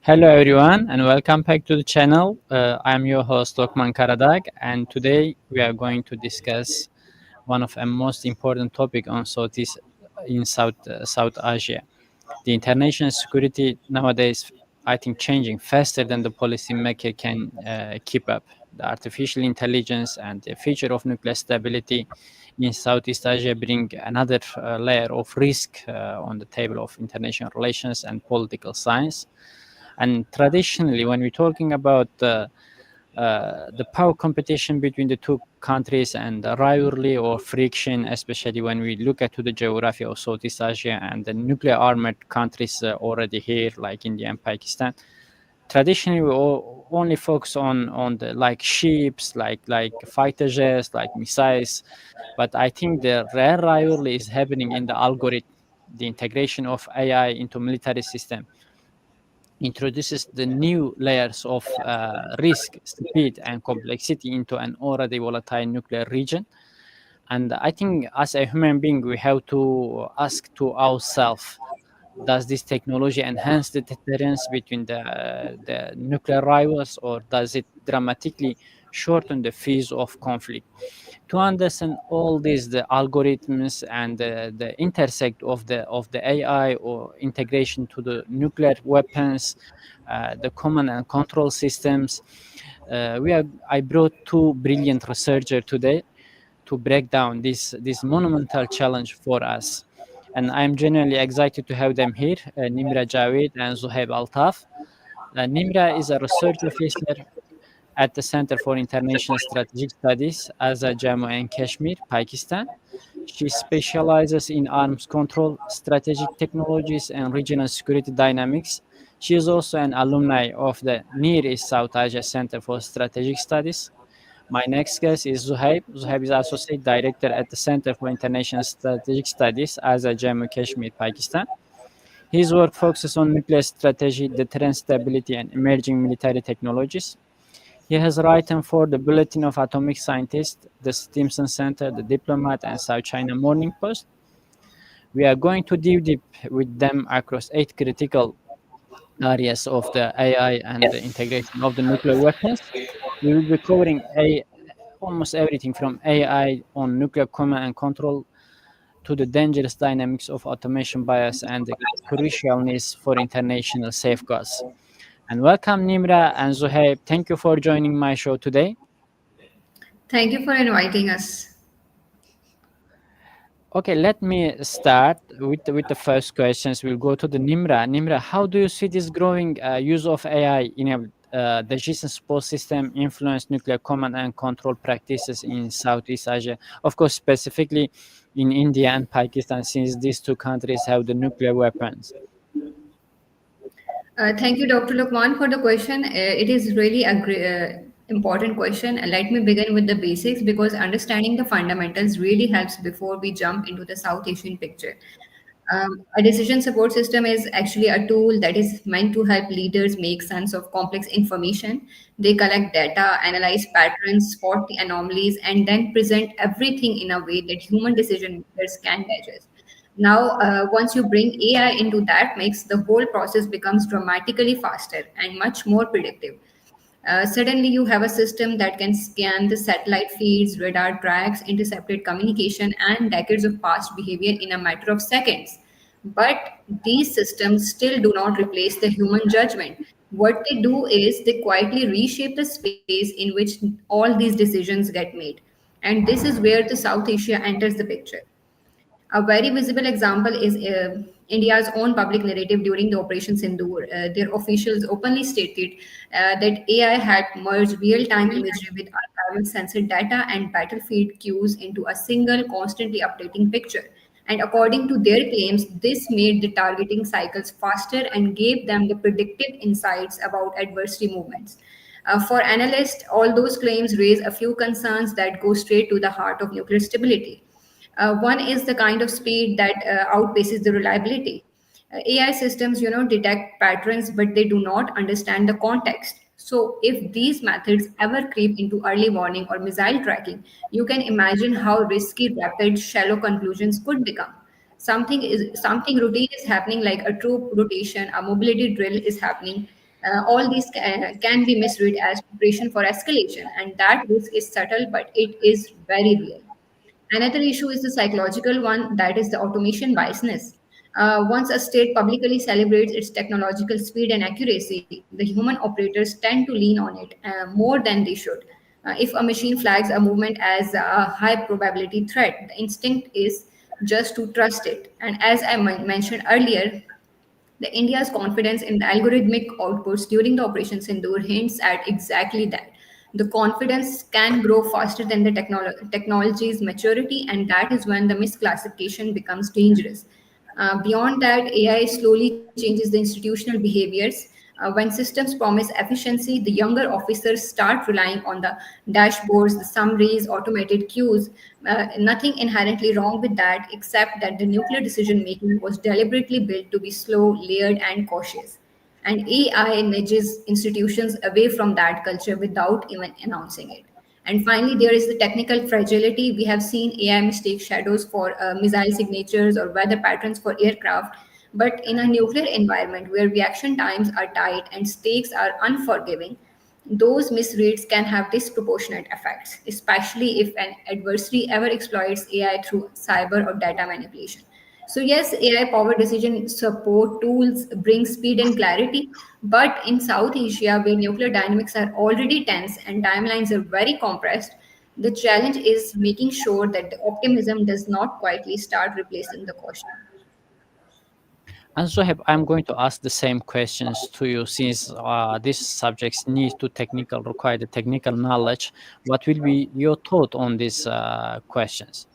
Hello everyone and welcome back to the channel. I'm your host Lokman Karadag, and today we are going to discuss one of the most important topic on South Asia. The international security nowadays, I think, changing faster than the policymaker can keep up. The artificial intelligence and the future of nuclear stability in Southeast Asia bring another layer of risk on the table of international relations and political science. And traditionally, when we're talking about the power competition between the two countries and the rivalry or friction, especially when we look at to the geography of Southeast Asia and the nuclear armored countries already here, like India and Pakistan. Traditionally, we only focus on the like ships, like fighter jets, like missiles. But I think the rare rivalry is happening in the algorithm, the integration of AI into military system introduces the new layers of risk, speed, and complexity into an already volatile nuclear region. And I think as a human being, we have to ask to ourselves, does this technology enhance the deterrence between the nuclear rivals, or does it dramatically shorten the phase of conflict? To understand all this, the algorithms and the intersect of the AI or integration to the nuclear weapons, the command and control systems, I brought two brilliant researchers today to break down this monumental challenge for us. And I'm genuinely excited to have them here, Nimra Javed and Zuhaib Altaf. Nimra is a research officer at the Center for International Strategic Studies as a Jammu and Kashmir, Pakistan. She specializes in arms control, strategic technologies, and regional security dynamics. She is also an alumni of the Near East South Asia Center for Strategic Studies. My next guest is Zuhaib. Zuhaib is Associate Director at the Center for International Strategic Studies as a Jammu Kashmir, Pakistan. His work focuses on nuclear strategy, deterrence stability, and emerging military technologies. He has written for the Bulletin of Atomic Scientists, the Stimson Center, the Diplomat, and South China Morning Post. We are going to dive deep with them across 8 critical areas of the AI and the integration of the nuclear weapons. We will be covering almost everything from AI on nuclear command and control to the dangerous dynamics of automation bias and the crucial needs for international safeguards. And welcome, Nimra and Zuhaib. Thank you for joining my show today. Thank you for inviting us. Okay, let me start with the first questions. We'll go to the Nimra. Nimra, how do you see this growing use of AI in the GSIN support system influence nuclear command and control practices in Southeast Asia? Of course, specifically in India and Pakistan, since these two countries have the nuclear weapons. Thank you, Dr. Lukman, for the question. It is really a important question. Let me begin with the basics because understanding the fundamentals really helps before we jump into the South Asian picture. A decision support system is actually a tool that is meant to help leaders make sense of complex information. They collect data, analyze patterns, spot the anomalies, and then present everything in a way that human decision makers can digest. Now, once you bring AI into that mix, the whole process becomes dramatically faster and much more predictive. Suddenly, you have a system that can scan the satellite feeds, radar tracks, intercepted communication, and decades of past behavior in a matter of seconds. But these systems still do not replace the human judgment. What they do is they quietly reshape the space in which all these decisions get made. And this is where the South Asia enters the picture. A very visible example is India's own public narrative during the Operation Sindoor. Their officials openly stated that AI had merged real-time imagery with archival sensor data and battlefield cues into a single, constantly updating picture. And according to their claims, this made the targeting cycles faster and gave them the predictive insights about adversary movements. For analysts, all those claims raise a few concerns that go straight to the heart of nuclear stability. One is the kind of speed that outpaces the reliability. AI systems, detect patterns, but they do not understand the context. So, if these methods ever creep into early warning or missile tracking, you can imagine how risky, rapid, shallow conclusions could become. Something routine is happening, like a troop rotation, a mobility drill is happening. All these can be misread as preparation for escalation, and that risk is subtle, but it is very real. Another issue is the psychological one, that is the automation biasness. Once a state publicly celebrates its technological speed and accuracy, the human operators tend to lean on it more than they should. If a machine flags a movement as a high probability threat, the instinct is just to trust it. And as I mentioned earlier, the India's confidence in the algorithmic outputs during the Operation Sindoor hints at exactly that. The confidence can grow faster than the technology's maturity, and that is when the misclassification becomes dangerous. Beyond that, AI slowly changes the institutional behaviors. When systems promise efficiency, the younger officers start relying on the dashboards, the summaries, automated queues. Nothing inherently wrong with that, except that the nuclear decision making was deliberately built to be slow, layered, and cautious. And AI nudges institutions away from that culture without even announcing it. And finally, there is the technical fragility. We have seen AI mistake shadows for missile signatures or weather patterns for aircraft. But in a nuclear environment where reaction times are tight and stakes are unforgiving, those misreads can have disproportionate effects, especially if an adversary ever exploits AI through cyber or data manipulation. So, yes, AI powered decision support tools bring speed and clarity, but in South Asia, where nuclear dynamics are already tense and timelines are very compressed, the challenge is making sure that the optimism does not quietly start replacing the caution. And Zoheb, I'm going to ask the same questions to you since these subjects need to technical require the technical knowledge. What will be your thought on these questions?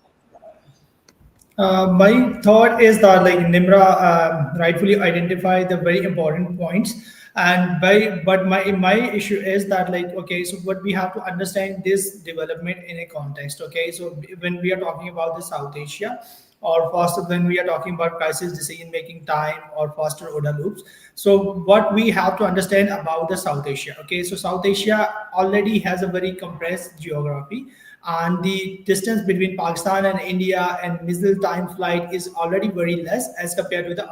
My thought is that like Nimra rightfully identified the very important points, and but my issue is that like okay, so what we have to understand this development in a context. Okay, so when we are talking about the South Asia, or faster when we are talking about crisis decision making time or faster OODA loops. So what we have to understand about the South Asia. Okay, so South Asia already has a very compressed geography, and the distance between Pakistan and India and missile time flight is already very less as compared to the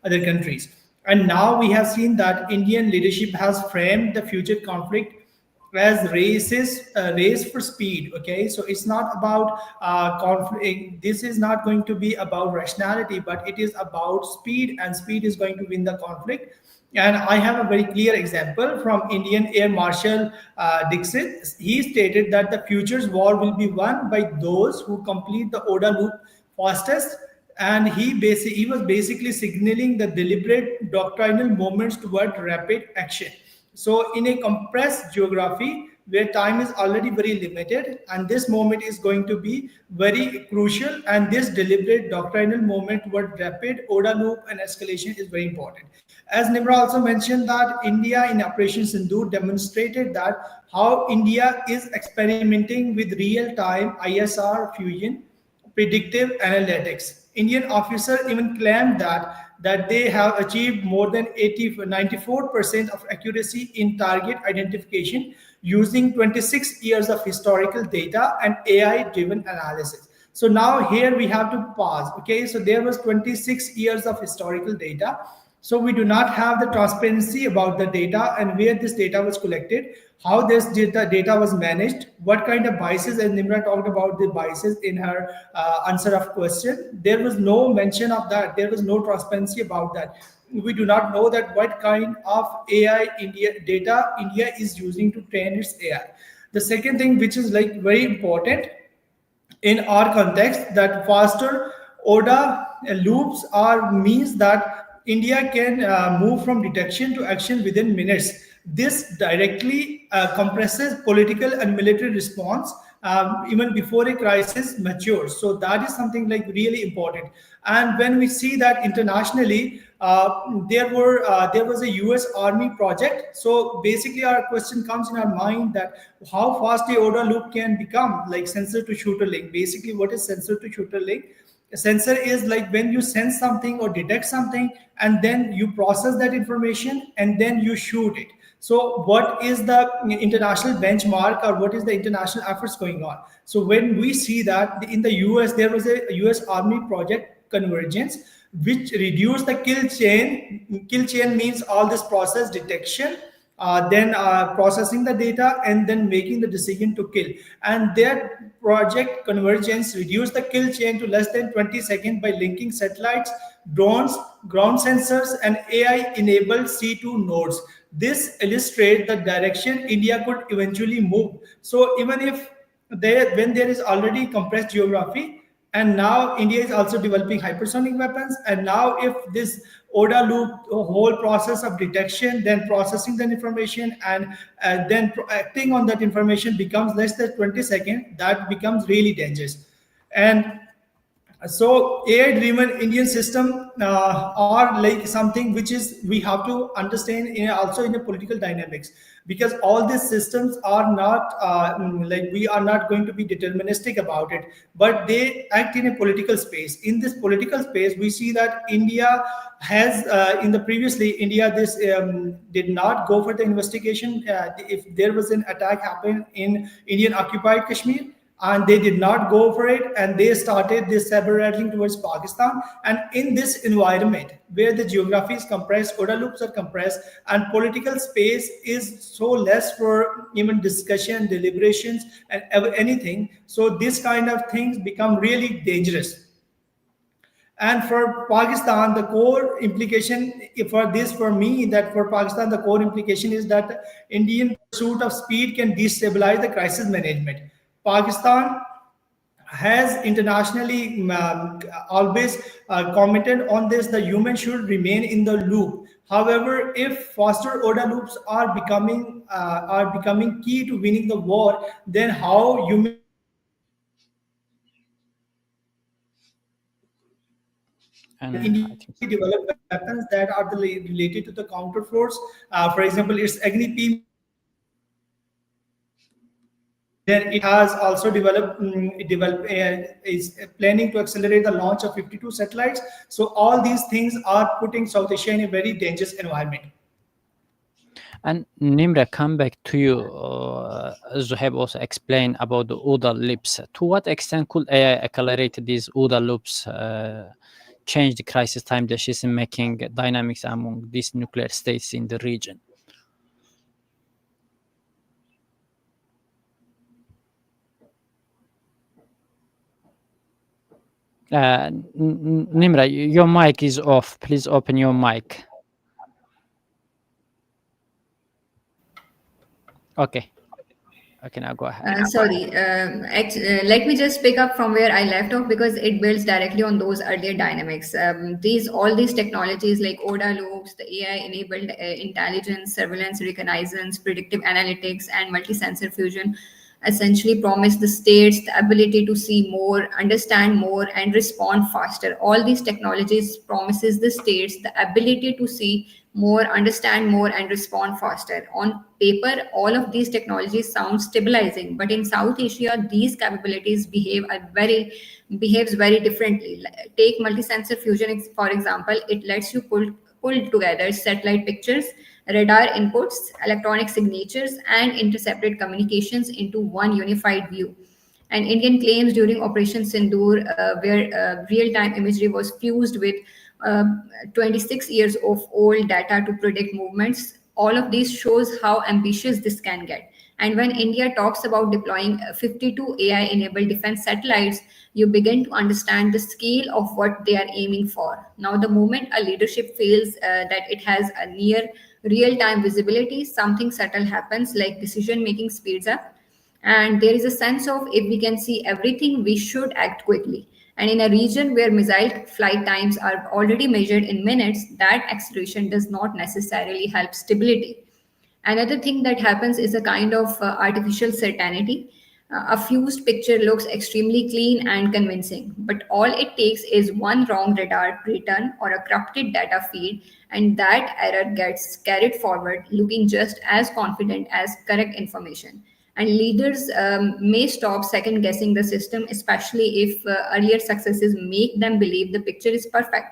other countries. And now we have seen that Indian leadership has framed the future conflict as race for speed. Okay, so it's not about conflict. This is not going to be about rationality, but it is about speed, and speed is going to win the conflict. And I have a very clear example from Indian Air Marshal Dixit. He stated that the future's war will be won by those who complete the OODA loop fastest, and he was basically signaling the deliberate doctrinal movements toward rapid action. So in a compressed geography where time is already very limited, and this moment is going to be very crucial, and this deliberate doctrinal movement toward rapid OODA loop and escalation is very important. As Nimra also mentioned that India in Operation Sindoor demonstrated that how India is experimenting with real-time ISR fusion predictive analytics. Indian officers even claimed that they have achieved more than 94% of accuracy in target identification using 26 years of historical data and AI-driven analysis. So now here we have to pause. Okay, so there was 26 years of historical data. So we do not have the transparency about the data and where this data was collected, how this data was managed, what kind of biases, and Nimra talked about the biases in her answer of question. There was no mention of that. There was no transparency about that. We do not know that what kind of AI data India is using to train its AI. The second thing, which is like very important, in our context, that faster OODA loops are means that India can move from detection to action within minutes. This directly compresses political and military response even before a crisis matures. So that is something like really important. And when we see that internationally, there was a U.S. Army project. So basically, our question comes in our mind that how fast the OODA loop can become, like sensor to shooter link. Basically, what is sensor to shooter link? A sensor is like when you sense something or detect something, and then you process that information and then you shoot it. So what is the international benchmark, or what is the international efforts going on? So when we see that in the US, there was a US Army project Convergence, which reduce the kill chain. Kill chain means all this process detection, then processing the data, and then making the decision to kill. And their project Convergence reduced the kill chain to less than 20 seconds by linking satellites, drones, ground sensors, and AI-enabled C2 nodes. This illustrates the direction India could eventually move. So even if when there is already compressed geography, and now India is also developing hypersonic weapons, and now if this OODA loop, the whole process of detection, then processing that information, and then acting on that information becomes less than 20 seconds, that becomes really dangerous. And so AI driven Indian system are like something which is we have to understand also in the political dynamics, because all these systems are not like we are not going to be deterministic about it, but they act in a political space. In this political space, we see that India has in the previously India this did not go for the investigation if there was an attack happened in Indian occupied Kashmir, and they did not go for it, and they started this saber rattling towards Pakistan. And in this environment where the geography is compressed, OODA loops are compressed, and political space is so less for even discussion, deliberations, and anything, so this kind of things become really dangerous. And for Pakistan, the core implication for this, for me, that for Pakistan, the core implication is that Indian pursuit of speed can destabilize the crisis management. Pakistan has internationally always commented on this: the human should remain in the loop. However, if faster order loops are becoming key to winning the war, then how human And India I think develop weapons that are related to the counter force. For example, its Agni P missile. Then it has also is planning to accelerate the launch of 52 satellites. So all these things are putting South Asia in a very dangerous environment. And Nimra, come back to you. Zuhaib also explained about the OODA loops. To what extent could AI accelerate these OODA loops, change the crisis time decision-making dynamics among these nuclear states in the region? Nimra, your mic is off. Please open your mic. Okay. Okay, now go ahead. Sorry, let me just pick up from where I left off because it builds directly on those earlier dynamics. All these technologies like OODA loops, the AI-enabled intelligence, surveillance, reconnaissance, predictive analytics, and multi-sensor fusion essentially promise the states the ability to see more, understand more, and respond faster. All these technologies promises the states the ability to see more, understand more, and respond faster. On paper, all of these technologies sound stabilizing, but in South Asia, these capabilities behaves very differently. Take multi-sensor fusion for example. It lets you pull together satellite pictures, radar inputs, electronic signatures, and intercepted communications into one unified view. And Indian claims during Operation Sindoor, where real-time imagery was fused with uh, 26 years of old data to predict movements. All of these shows how ambitious this can get. And when India talks about deploying 52 AI-enabled defense satellites, you begin to understand the scale of what they are aiming for. Now, the moment a leadership feels that it has a near real-time visibility, something subtle happens, like decision-making speeds up, and there is a sense of if we can see everything we should act quickly. And in a region where missile flight times are already measured in minutes, that acceleration does not necessarily help stability. Another thing that happens is a kind of artificial certainty. A fused picture looks extremely clean and convincing, but all it takes is one wrong radar return or a corrupted data feed, and that error gets carried forward, looking just as confident as correct information. And leaders may stop second guessing the system, especially if earlier successes make them believe the picture is perfect.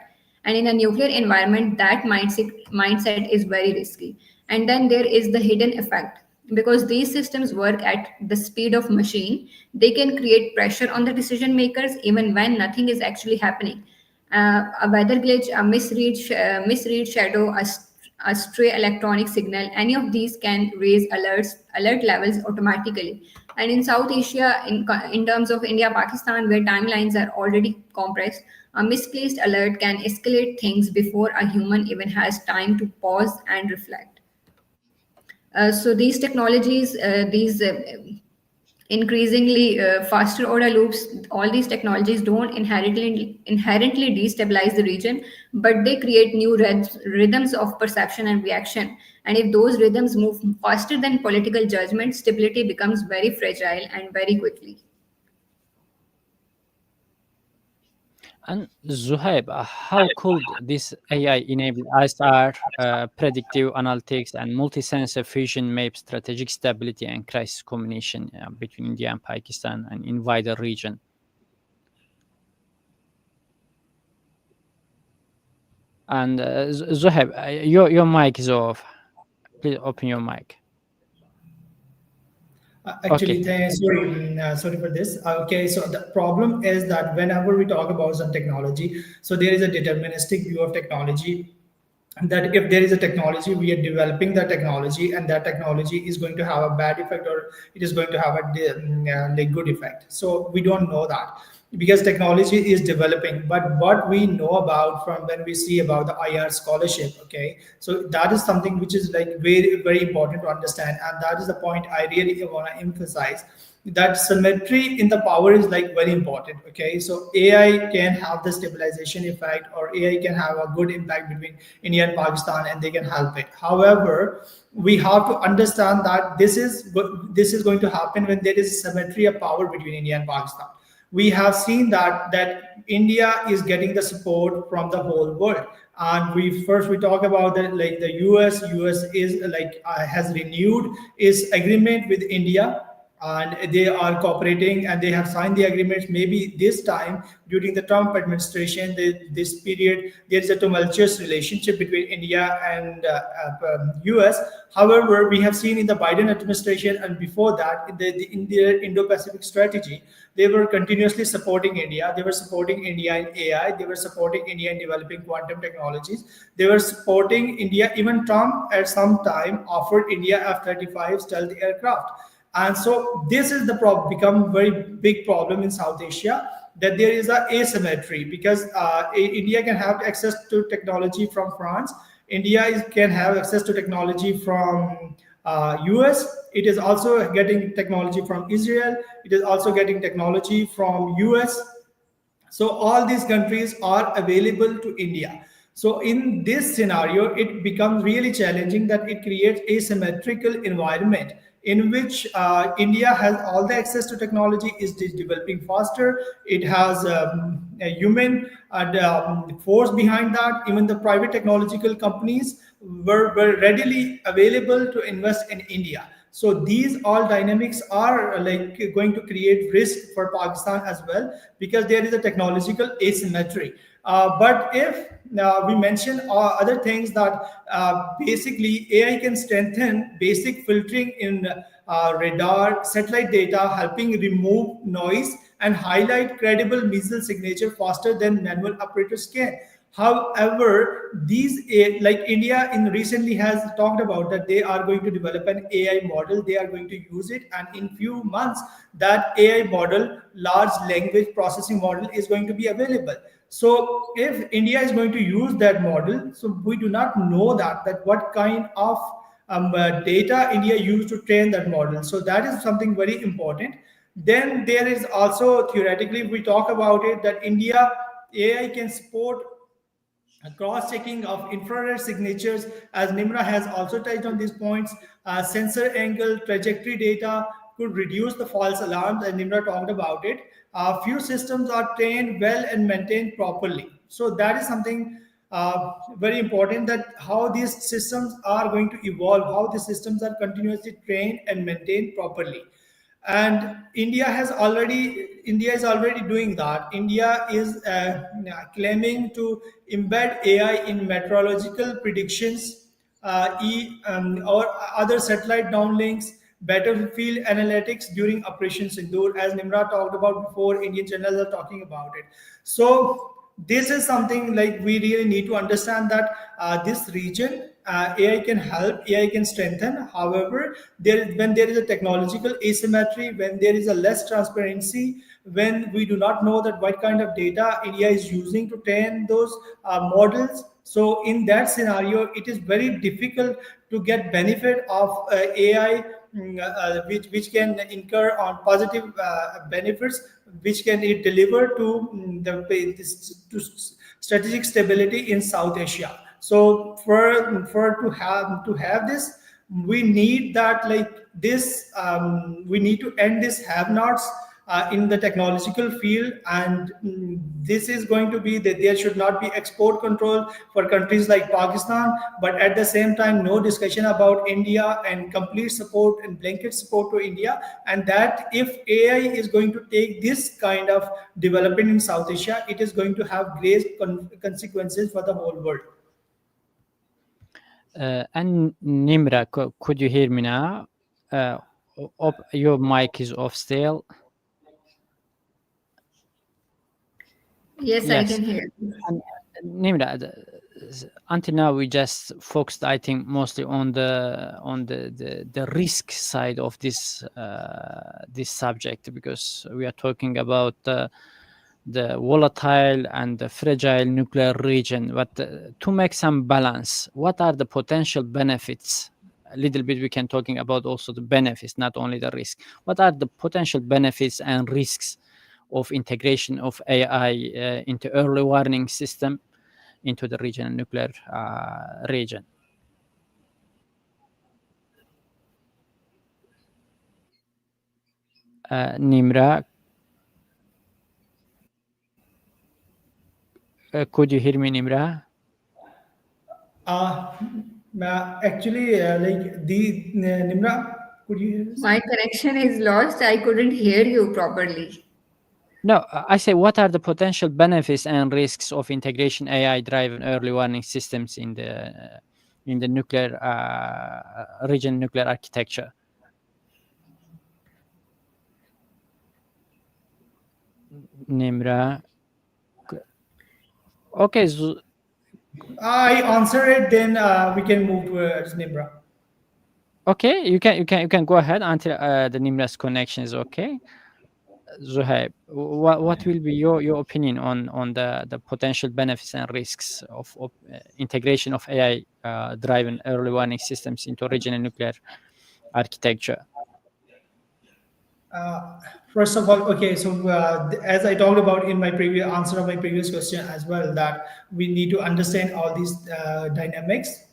And in a nuclear environment, that mindset is very risky. And then there is the hidden effect. Because these systems work at the speed of machine, they can create pressure on the decision makers even when nothing is actually happening. A weather glitch, a misread shadow, a stray electronic signal, any of these can raise alert levels automatically. And in South Asia, in terms of India, Pakistan, where timelines are already compressed, a misplaced alert can escalate things before a human even has time to pause and reflect. So these technologies, these increasingly faster order loops, all these technologies don't inherently destabilize the region, but they create new rhythms of perception and reaction. And if those rhythms move faster than political judgment, stability becomes very fragile and very quickly. And Zuhaib, how could this AI enable ISR, predictive analytics, and multi-sensor fusion map strategic stability and crisis communication between India and Pakistan and in wider region? And Zuhaib, your mic is off. Please open your mic. Actually, Okay. sorry, sorry for this. Okay, so the problem is that whenever we talk about some technology, so there is a deterministic view of technology, that if there is a technology, we are developing the technology, and that technology is going to have a bad effect or it is going to have a like good effect. So we don't know that because technology is developing. But what we know about from when we see about the IR scholarship, okay, so that is something which is like very, very important to understand. And that is the point I really want to emphasize, that symmetry in the power is like very important. Okay, so AI can have the stabilization effect, or AI can have a good impact between India and Pakistan, and they can help it. However, we have to understand that this is going to happen when there is symmetry of power between India and Pakistan. We have seen that India is getting the support from the whole world. And we talk about that, like the US is like has renewed its agreement with India, and they are cooperating and they have signed the agreements. Maybe this time during the Trump administration, this period, there is a tumultuous relationship between India and US. However, we have seen in the Biden administration and before that in their Indo-Pacific strategy, they were continuously supporting India. They were supporting India in AI. They were supporting India in developing quantum technologies. They were supporting India. Even Trump at some time offered India F-35 stealth aircraft. And so this is the become very big problem in South Asia, that there is a asymmetry, because India can have access to technology from France. Can have access to technology from US. It is also getting technology from Israel. It is also getting technology from US. So all these countries are available to India. So in this scenario, it becomes really challenging, that it creates asymmetrical environment in which India has all the access to technology, is developing faster. It has a human force behind that. Even the private technological companies were readily available to invest in India. So these all dynamics are like going to create risk for Pakistan as well, because there is a technological asymmetry. But if we mention other things, that basically AI can strengthen basic filtering in radar, satellite data, helping remove noise and highlight credible visual signature faster than manual operators can. However, like India in recently has talked about that they are going to develop an AI model. They are going to use it, and in few months, that AI model, large language processing model, is going to be available. So, if India is going to use that model, so we do not know that what kind of data India used to train that model. So that is something very important. Then there is also theoretically, we talk about it, that India AI can support cross-checking of infrared signatures, as Nimra has also touched on these points. Sensor angle, trajectory data could reduce the false alarms, and Nimra talked about it. Few systems are trained well and maintained properly. So that is something very important, that how these systems are going to evolve, how the systems are continuously trained and maintained properly. And India is already doing that. India is claiming to embed AI in meteorological predictions, or other satellite downlinks, battlefield analytics during Operation Sindoor, as Nimra talked about before. Indian channels are talking about it. So this is something like we really need to understand that this region, AI can help, AI can strengthen. However, when there is a technological asymmetry, when there is a less transparency, when we do not know that what kind of data AI is using to train those models, so in that scenario, it is very difficult to get benefit of AI, which can incur on positive benefits, which can it deliver to to strategic stability in South Asia. So for to have this, we need that like this. We need to end this have-nots in the technological field, and this is going to be that there should not be export control for countries like Pakistan, but at the same time no discussion about India, and complete support and blanket support to India. And that if AI is going to take this kind of development in South Asia, it is going to have great consequences for the whole world. And Nimra, could you hear me now? Your mic is off still. Yes, I Yes. can hear you. And Nimra, until now we just focused, I think, mostly on the risk side of this this subject, because we are talking about the volatile and the fragile nuclear region. But to make some balance, what are the potential benefits? A little bit we can talking about also the benefits, not only the risk. What are the potential benefits and risks of integration of AI into early warning system into the regional nuclear region? Nimra, could you hear me, Nimra? Uh, Actually, like the Nimra, could you hear this? My connection is lost. I couldn't hear you properly. No, I say, what are the potential benefits and risks of integration AI-driven early warning systems in the nuclear region nuclear architecture? Nimra, okay. I answer it, then we can move towards Nimra. Okay, you can go ahead until the Nimra's connection is okay. Zuhaib, what will be your opinion on the potential benefits and risks of integration of AI driven early warning systems into regional nuclear architecture? First of all, okay, so as I talked about in my previous answer of my previous question as well, that we need to understand all these dynamics,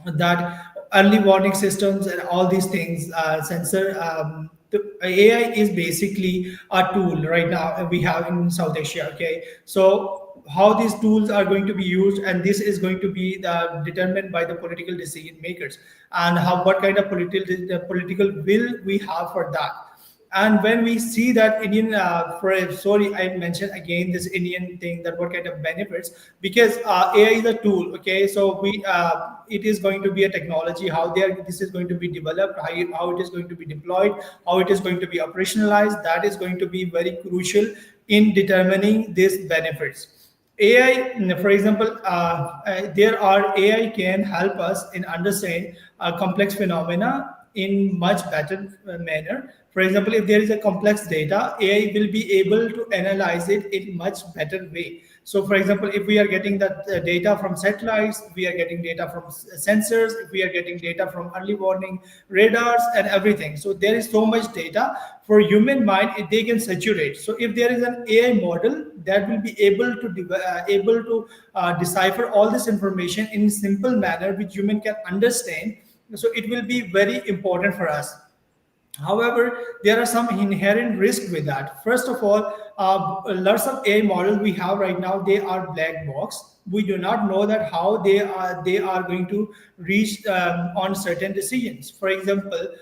that early warning systems and all these things, sensor. The AI is basically a tool right now we have in South Asia. Okay, so how these tools are going to be used, and this is going to be determined by the political decision makers, and how what kind of political will we have for that. And when we see that Indian, sorry, I mentioned again this Indian thing, that what kind of benefits, because AI is a tool. Okay, so it is going to be a technology, how this is going to be developed, how it is going to be deployed, how it is going to be operationalized. That is going to be very crucial in determining these benefits. AI, for example, there are AI can help us in understand complex phenomena in much better manner. For example, if there is a complex data, AI will be able to analyze it in much better way. So, for example, if we are getting that data from satellites, we are getting data from sensors, if we are getting data from early warning radars and everything. So there is so much data for human mind, they can saturate. So if there is an AI model that will be able to decipher all this information in simple manner which human can understand, so it will be very important for us. However, there are some inherent risks with that. First of all, lots of AI models we have right now, they are black box. We do not know that how they are going to reach on certain decisions. For example,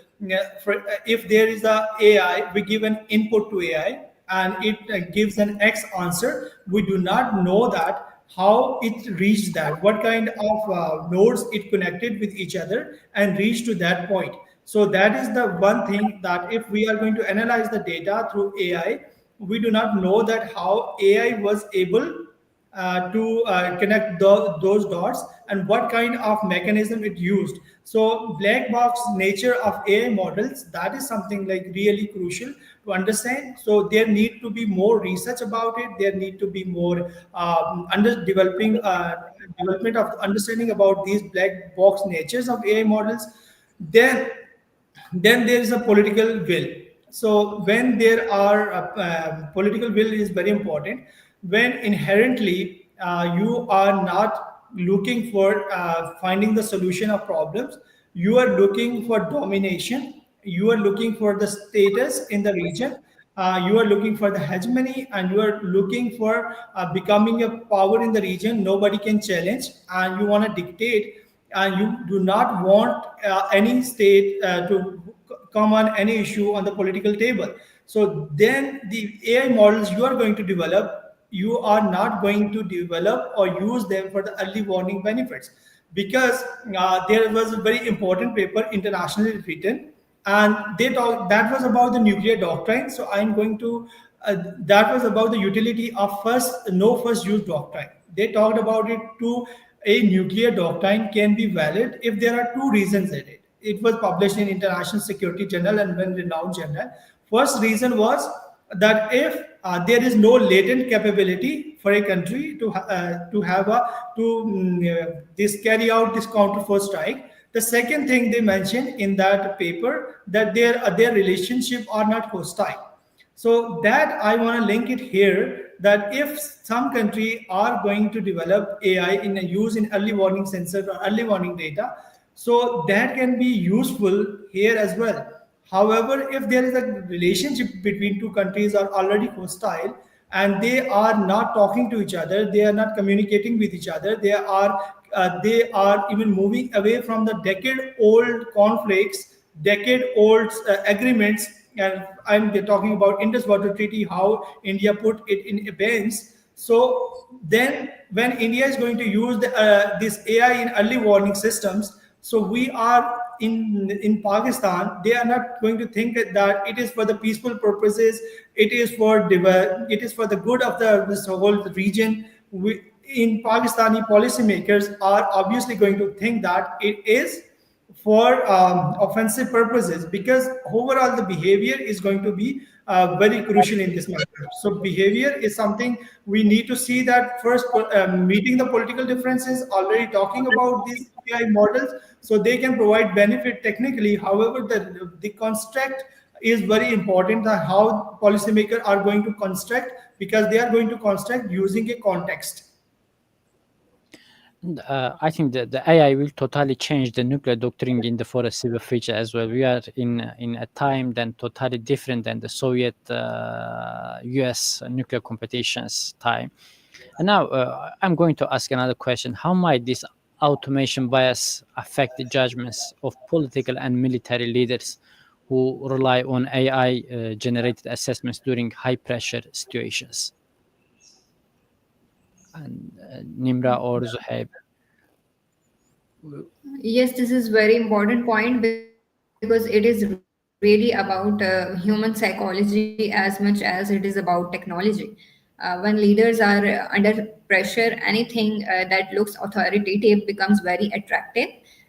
if there is a AI, we give an input to AI and it gives an X answer. We do not know that how it reached that, what kind of nodes it connected with each other and reached to that point. So that is the one thing, that if we are going to analyze the data through AI, we do not know that how AI was able to connect those dots, and what kind of mechanism it used. So black box nature of AI models, that is something like really crucial to understand. So there need to be more research about it. There need to be more under developing development of understanding about these black box natures of AI models. Then there is a political will. So when there are political will is very important. When inherently you are not looking for finding the solution of problems, you are looking for domination, you are looking for the status in the region, you are looking for the hegemony, and you are looking for becoming a power in the region nobody can challenge, and you want to dictate, and you do not want any state to come on any issue on the political table. So then the AI models you are going to develop, you are not going to develop or use them for the early warning benefits, because there was a very important paper internationally written, and they talk that was about the nuclear doctrine. So I'm going to that was about the utility of first use doctrine. They talked about it to a nuclear doctrine can be valid if there are two reasons in it. It was published in International Security Journal and one renowned journal. First reason was that if there is no latent capability for a country to have a to this carry out this counter force strike. The second thing they mentioned in that paper, that their relationship are not hostile. So that I want to link it here, that if some country are going to develop AI in a use in early warning sensor or early warning data, so that can be useful here as well. However, if there is a relationship between two countries are already hostile and they are not talking to each other, they are not communicating with each other, they are even moving away from the decade-old conflicts, decade-old agreements. And I'm talking about Indus Water Treaty, how India put it in abeyance. So then, when India is going to use this AI in early warning systems, so we are in Pakistan, they are not going to think that it is for the peaceful purposes, it is for the good of this whole region. In Pakistani policymakers are obviously going to think that it is for offensive purposes, because overall the behavior is going to be very crucial in this matter. So behavior is something we need to see, that first meeting the political differences, already talking about these AI models, so they can provide benefit technically. However, the construct is very important, that how policymakers are going to construct, because they are going to construct using a context. I think that the AI will totally change the nuclear doctrine in the foreseeable future as well. We are in a time then totally different than the Soviet US nuclear competitions time. And now I'm going to ask another question. How might this automation bias affect the judgments of political and military leaders who rely on AI generated assessments during high pressure situations? And Nimra or Zuhaib? Yes, this is very important point because it is really about human psychology as much as it is about technology. When leaders are under pressure, anything that looks authoritative becomes very attractive,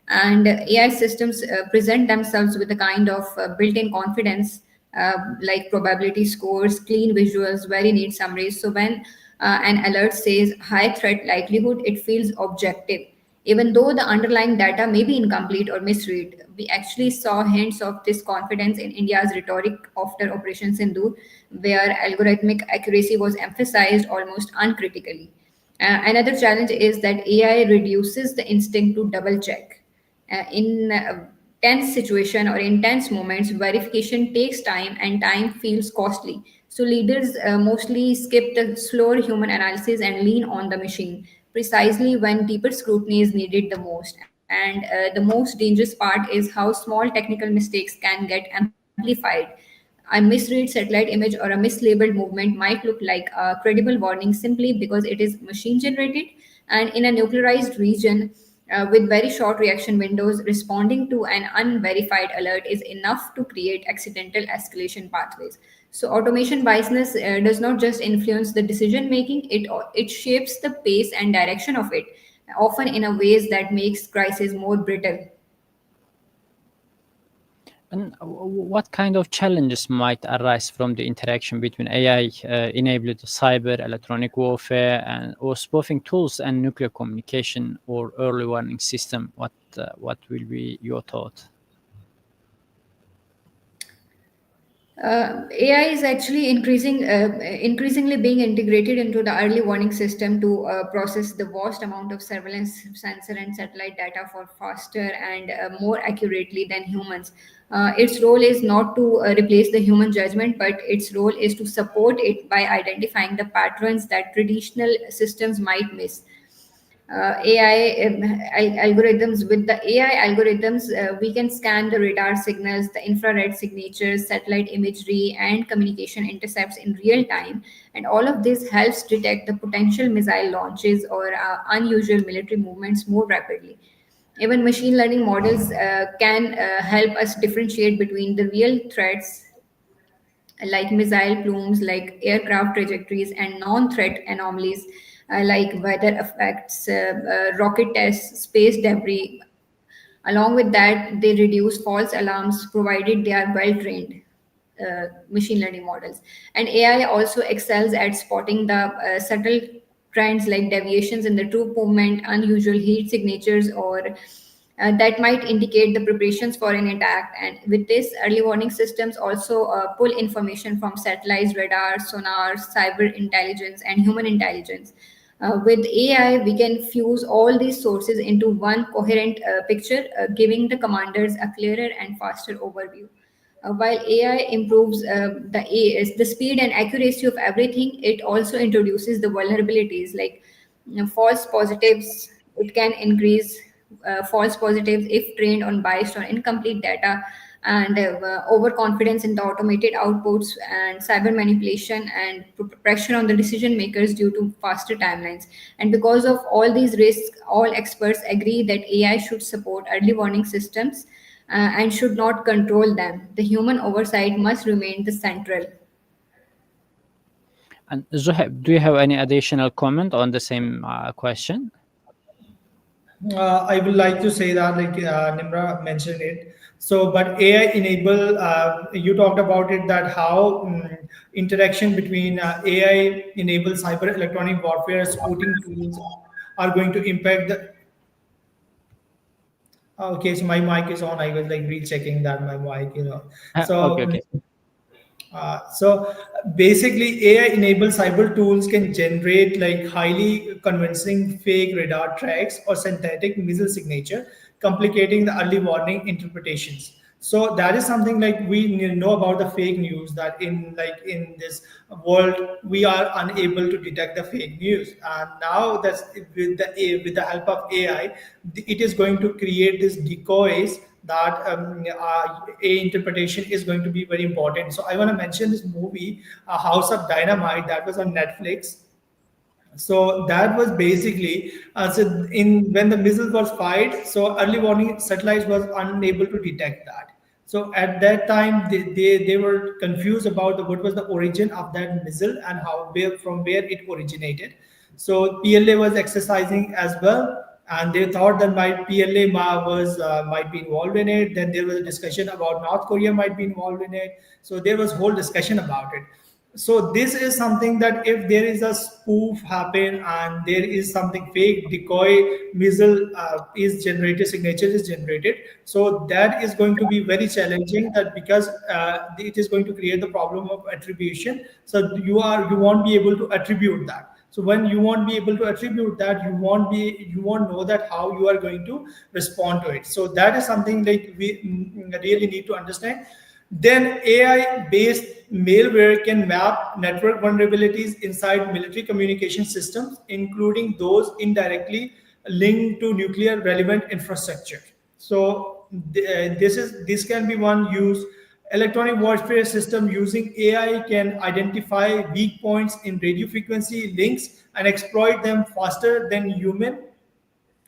and AI systems present themselves with a kind of built-in confidence, like probability scores, clean visuals, very neat summaries. So when an alert says high threat likelihood, it feels objective. Even though the underlying data may be incomplete or misread, we actually saw hints of this confidence in India's rhetoric after Operation Sindhu, where algorithmic accuracy was emphasized almost uncritically. Another challenge is that AI reduces the instinct to double check. In tense situation or intense moments, verification takes time and time feels costly. So leaders mostly skip the slower human analysis and lean on the machine precisely when deeper scrutiny is needed the most. And the most dangerous part is how small technical mistakes can get amplified. A misread satellite image or a mislabeled movement might look like a credible warning simply because it is machine generated. And in a nuclearized region, with very short reaction windows, responding to an unverified alert is enough to create accidental escalation pathways. So automation biasness does not just influence the decision making; it shapes the pace and direction of it, often in a ways that makes crisis more brittle. And what kind of challenges might arise from the interaction between AI-enabled cyber, electronic warfare, and or spoofing tools and nuclear communication or early warning system? What will be your thought? AI is actually increasingly being integrated into the early warning system to process the vast amount of surveillance sensor and satellite data for faster and more accurately than humans. Its role is not to replace the human judgment, but its role is to support it by identifying the patterns that traditional systems might miss. Algorithms. With the AI algorithms, we can scan the radar signals, the infrared signatures, satellite imagery, and communication intercepts in real time. And all of this helps detect the potential missile launches or unusual military movements more rapidly. Even machine learning models can help us differentiate between the real threats like missile plumes, like aircraft trajectories, and non threat anomalies like weather effects, rocket tests, space debris. Along with that, they reduce false alarms provided they are well trained machine learning models. And AI also excels at spotting the subtle trends like deviations in the troop movement, unusual heat signatures, or that might indicate the preparations for an attack. And with this, early warning systems also pull information from satellites, radar, sonar, cyber intelligence, and human intelligence. With AI, we can fuse all these sources into one coherent picture, giving the commanders a clearer and faster overview. While AI improves the speed and accuracy of everything, it also introduces the vulnerabilities like false positives. It can increase false positives if trained on biased or incomplete data, and overconfidence in the automated outputs, and cyber manipulation, and pressure on the decision makers due to faster timelines. And because of all these risks, all experts agree that AI should support early warning systems and should not control them. The human oversight must remain the central. And Zuhaib, do you have any additional comment on the same question? I would like to say that, like Nimra mentioned it. So, but AI enable, you talked about it, that how interaction between AI enabled cyber electronic warfare supporting tools are going to impact the. Okay, so my mic is on. I was like rechecking that my mic, Okay, So okay. so basically, AI-enabled cyber tools can generate like highly convincing fake radar tracks or synthetic missile signature, complicating the early warning interpretations. So that is something like we know about the fake news, that in this world we are unable to detect the fake news, and now that's with the help of AI, it is going to create these decoys that a interpretation is going to be very important. So I want to mention this movie, House of Dynamite, that was on Netflix. So that was basically so in when the missile was fired, so early warning satellites was unable to detect that. So at that time, they were confused about what was the origin of that missile and how where from where it originated. So PLA was exercising as well, and they thought that might be involved in it. Then there was a discussion about North Korea might be involved in it. So there was whole discussion about it. So this is something that if there is a spoof happen and there is something fake decoy missile is generated, signature is generated, so that is going to be very challenging, that because it is going to create the problem of attribution. So you won't be able to attribute that. So when you won't be able to attribute that, you won't know that how you are going to respond to it. So that is something like we really need to understand. Then AI-based malware can map network vulnerabilities inside military communication systems, including those indirectly linked to nuclear relevant infrastructure. So this can be one use. Electronic warfare system using AI can identify weak points in radio frequency links and exploit them faster than human.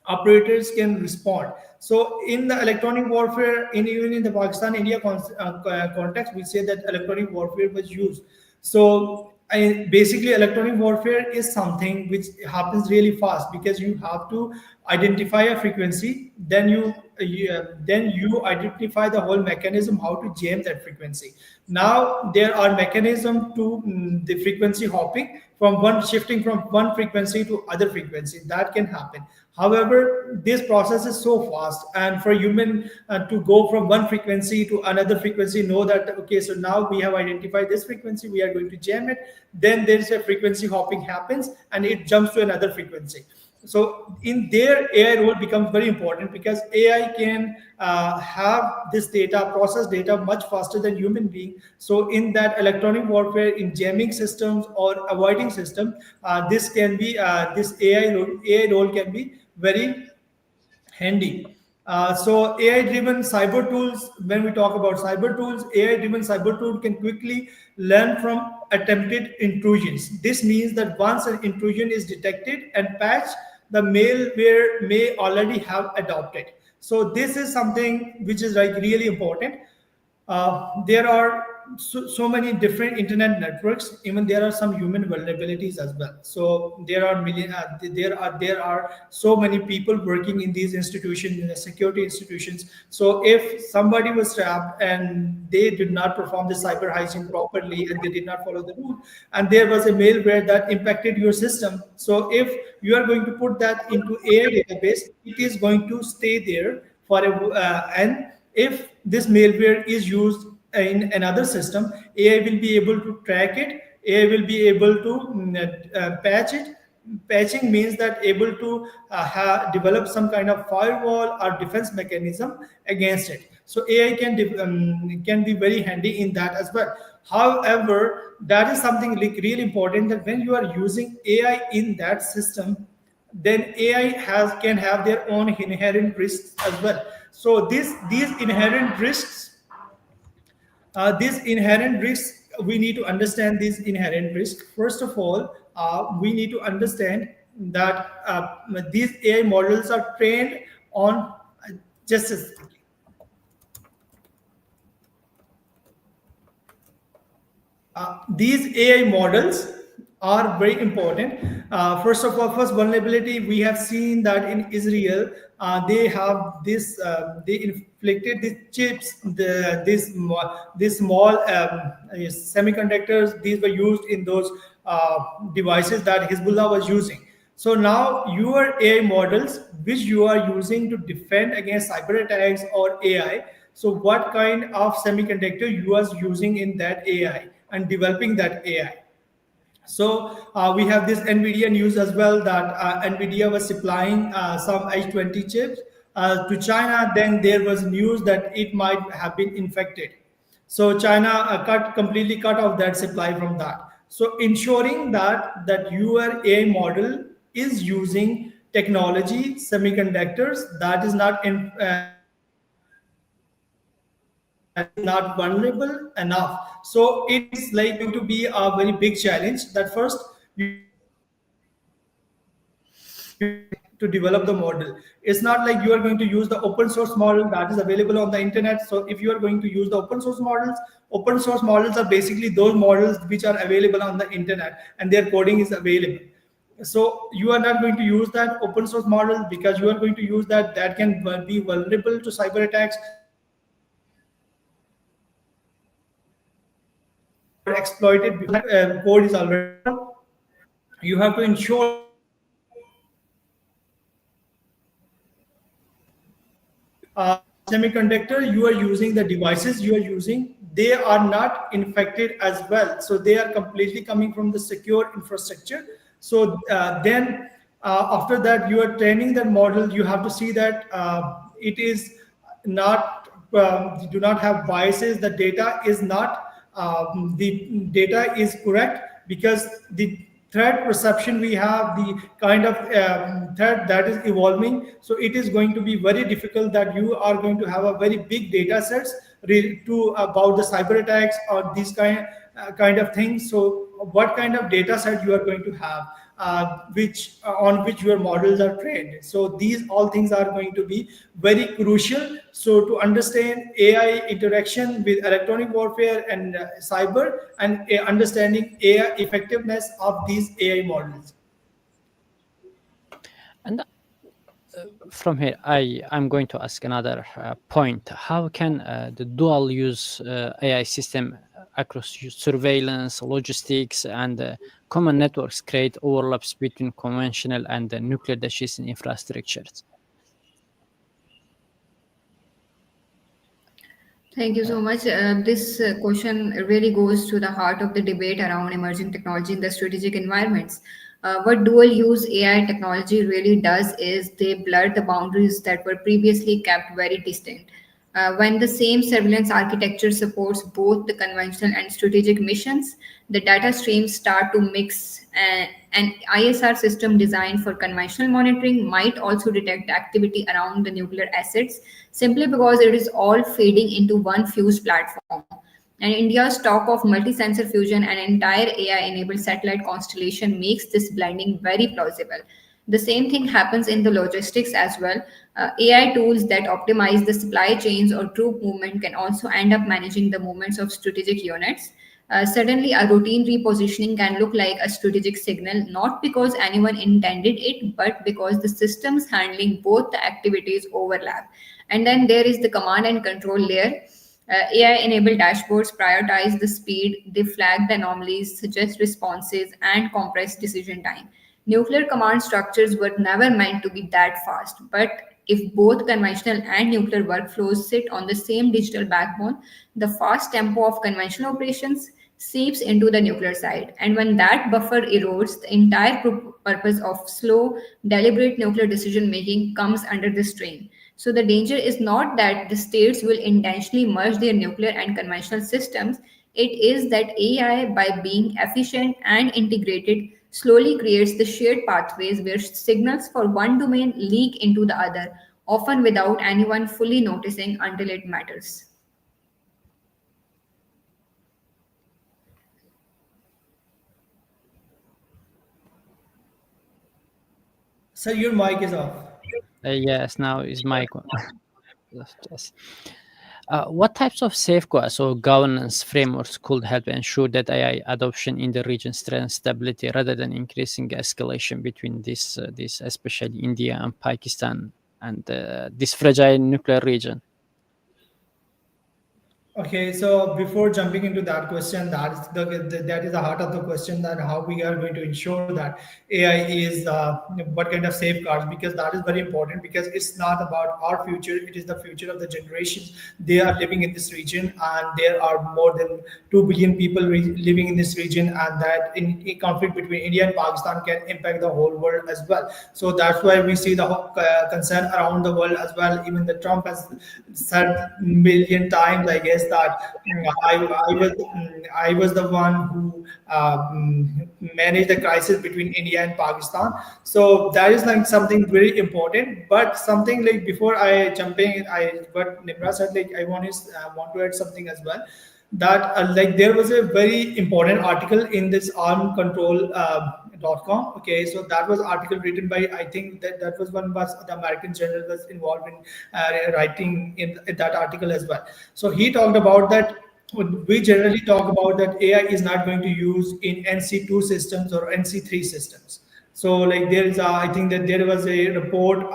operators can respond. So in the electronic warfare, even in the Pakistan India context, we say that electronic warfare was used. So basically, electronic warfare is something which happens really fast because you have to identify a frequency, then you identify the whole mechanism how to jam that frequency. Now there are mechanisms to the frequency hopping, from one shifting from one frequency to other frequency, that can happen. However, this process is so fast, and for human to go from one frequency to another frequency, know that okay, so now we have identified this frequency, we are going to jam it. Then there is a frequency hopping happens, and it jumps to another frequency. So in there, AI role becomes very important because AI can have this data, process data much faster than human being. So in that electronic warfare, in jamming systems or avoiding system, this can be this AI role can be very handy. So AI-driven cyber tools, when we talk about cyber tools, AI-driven cyber tool can quickly learn from attempted intrusions. This means that once an intrusion is detected and patched, the malware may already have adopted. So this is something which is like really important. There are so many different internet networks. Even there are some human vulnerabilities as well. So there are so many people working in these institutions, in the security institutions. So if somebody was trapped and they did not perform the cyber hygiene properly and they did not follow the rule, and there was a malware that impacted your system, so if you are going to put that into AI database, it is going to stay there for a and if this malware is used in another system, AI will be able to track it. AI will be able to patch it. Patching means that able to develop some kind of firewall or defense mechanism against it. So AI can be very handy in that as well. However, that is something like really important, that when you are using AI in that system, then AI can have their own inherent risks as well. So these inherent risks, we need to understand these inherent risks. First of all, we need to understand that these AI models are trained on just a these AI models are very important. First of all, first vulnerability, we have seen that in Israel, they have this, they inflicted these chips, these small semiconductors. These were used in those devices that Hezbollah was using. So now your AI models, which you are using to defend against cyber attacks or AI, so what kind of semiconductor you are using in that AI and developing that AI? So we have this NVIDIA news as well, that NVIDIA was supplying some H20 chips to China. Then there was news that it might have been infected. So China completely cut off that supply from that. So ensuring that your AI model is using technology, semiconductors that is not that is not vulnerable enough. So it is like going to be a very big challenge. That first you to develop the model. It's not like you are going to use the open source model that is available on the internet. So if you are going to use the open source models are basically those models which are available on the internet and their coding is available. So you are not going to use that open source model, because you are going to use that can be vulnerable to cyber attacks or exploited because code is already. You have to ensure semiconductor you are using, the devices you are using, they are not infected as well. So they are completely coming from the secure infrastructure. So then after that, you are training that model. You have to see that it is not do not have biases. The data is not the data is correct, because the threat perception we have, the kind of threat that is evolving, so it is going to be very difficult that you are going to have a very big data sets to about the cyber attacks or these kind of things. So what kind of data set you are going to have, which on which your models are trained. So these all things are going to be very crucial. So to understand AI interaction with electronic warfare and cyber, and understanding AI effectiveness of these AI models. And from here, I'm going to ask another point. How can the dual use AI system across surveillance, logistics, and common networks create overlaps between conventional and nuclear decision infrastructures? Thank you so much. This question really goes to the heart of the debate around emerging technology in the strategic environments. What dual use AI technology really does is they blur the boundaries that were previously kept very distinct. When the same surveillance architecture supports both the conventional and strategic missions, the data streams start to mix. An ISR system designed for conventional monitoring might also detect activity around the nuclear assets simply because it is all feeding into one fused platform. And India's talk of multi-sensor fusion and entire AI-enabled satellite constellation makes this blending very plausible. The same thing happens in the logistics as well. AI tools that optimize the supply chains or troop movement can also end up managing the movements of strategic units. Suddenly, a routine repositioning can look like a strategic signal, not because anyone intended it, but because the systems handling both the activities overlap. And then there is the command and control layer. AI enabled dashboards prioritize the speed, they flag the anomalies, suggest responses, and compress decision time. Nuclear command structures were never meant to be that fast, but if both conventional and nuclear workflows sit on the same digital backbone, the fast tempo of conventional operations seeps into the nuclear side. And when that buffer erodes, the entire purpose of slow, deliberate nuclear decision making comes under the strain. So the danger is not that the states will intentionally merge their nuclear and conventional systems. It is that AI, by being efficient and integrated, slowly creates the shared pathways where signals for one domain leak into the other, often without anyone fully noticing until it matters. Sir, your mic is off. Yes, now is my yes. What types of safeguards or governance frameworks could help ensure that AI adoption in the region strengthens stability rather than increasing escalation between this especially India and Pakistan and this fragile nuclear region? Okay, so before jumping into that question, that is the heart of the question, that how we are going to ensure that AI is what kind of safeguards, because that is very important, because it's not about our future, it is the future of the generations. They are living in this region, and there are more than 2 billion people living in this region, and that in a conflict between India and Pakistan can impact the whole world as well. So that's why we see the concern around the world as well. Even the Trump has said million times, I guess, that I was the one who managed the crisis between India and Pakistan. So that is like something very important. But something like before I jump in, I what Nimra said, like I want to add something as well, that like there was a very important article in this arm control .com. Okay, so that was article written by, I think that was one was the American journal was involved in writing in that article as well. So he talked about that we generally talk about that AI is not going to use in NC2 systems or NC3 systems. So like there is I think that there was a report